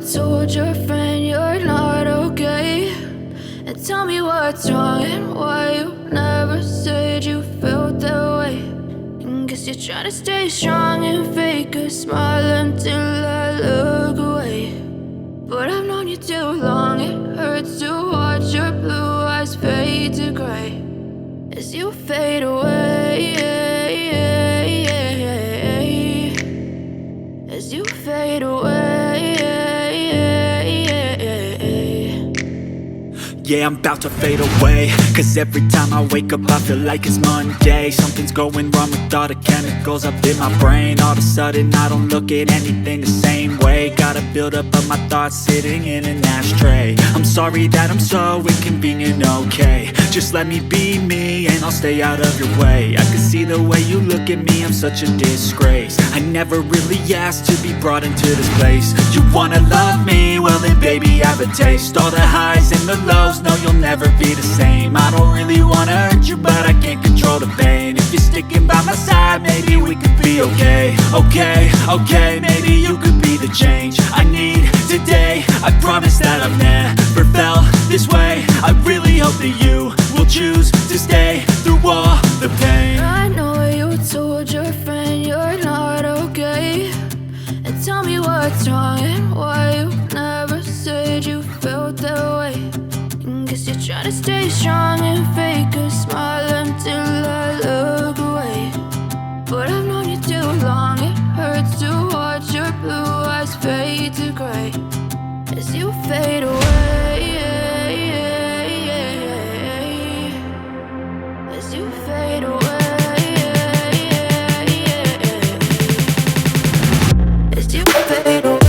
told your friend you're not okay? And tell me what's wrong and why you never said you felt that way. And guess you're trying to stay strong and fake a smile until I look away. But I've known you too long, it hurts to watch your blue eyes fade to gray as you fade away, as you fade away. Yeah, I'm about to fade away, cause every time I wake up I feel like it's Monday. Something's going wrong with all the chemicals up in my brain. All of a sudden I don't look at anything the same way. Got a build up of my thoughts sitting in an ashtray. I'm sorry that I'm so inconvenient, okay? Just let me be me and I'll stay out of your way. I can see the way you look at me, I'm such a disgrace. I never really asked to be brought into this place. You wanna love me? Well then baby have a taste. All the highs and the lows, no you'll never be the same. I don't really wanna hurt you but I can't control the pain. If you're sticking by my side, maybe we could be okay. Okay, maybe you could be the change I need today. I promise that I've never felt this way. I really hope that you will choose to stay through all the pain. I know you told your friend you're not okay. And tell me what's wrong and why you never said you felt that way. And guess you're trying to stay strong and fake a smile until I look away. But I've known you too long, it hurts to watch your blue eyes fade to gray as you fade away, as you fade away. As you fade away.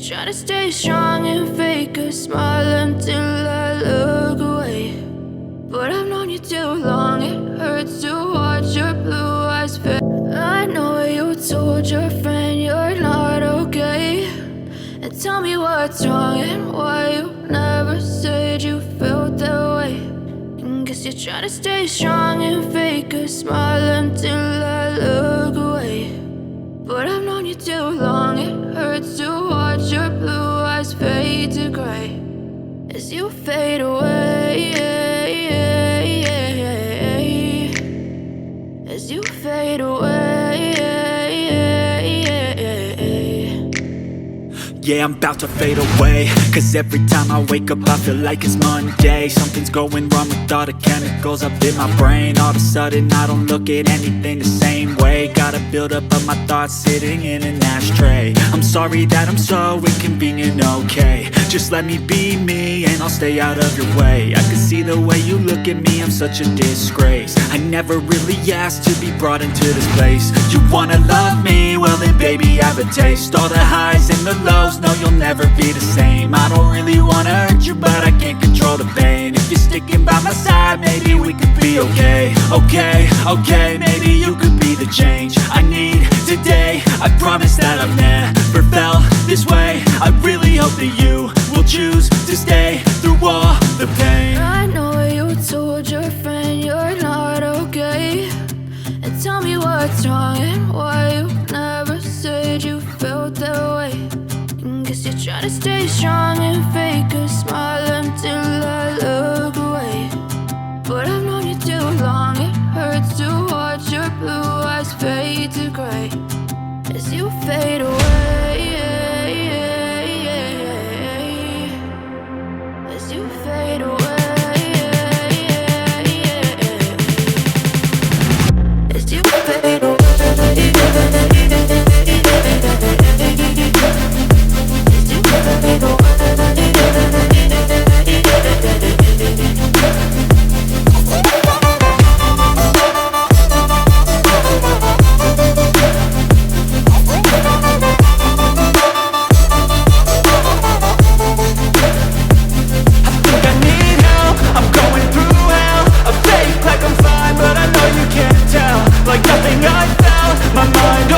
Try to stay strong and fake a smile until I look away. But I've known you too long, it hurts to watch your blue eyes fade. I know you told your friend you're not okay. And tell me what's wrong and why you never said you felt that way. And guess you're trying to stay strong and fake a smile until I look away. But I've known you too long, it hurts to watch your blue eyes fade to gray as you fade away, as you fade away. Yeah, I'm about to fade away, cause every time I wake up I feel like it's Monday. Something's going wrong with all the chemicals up in my brain. All of a sudden I don't look at anything the same way. Got a build up of my thoughts sitting in an ashtray. I'm sorry that I'm so inconvenient, okay? Just let me be me and I'll stay out of your way. I can see the way you look at me, I'm such a disgrace. I never really asked to be brought into this place. You wanna love me? Well then baby, have a taste. All the highs and the lows, no you'll never be the same. I don't really wanna hurt you, but I can't control the pain. If you're sticking by my side, maybe we could be okay. Okay, maybe you could be the change I need today. I promise that I've never felt this way. I really hope that you will choose to stay through all the pain. I know you told your friend you're not okay, and tell me what's wrong and why you never said you felt that way. Guess you're trying to stay strong and fake a smile until I look away. But I've known you too long, it hurts to watch your blue eyes fade to gray as you fade away. As you fade away. As you fade away. As you fade away. Like nothing I felt, my mind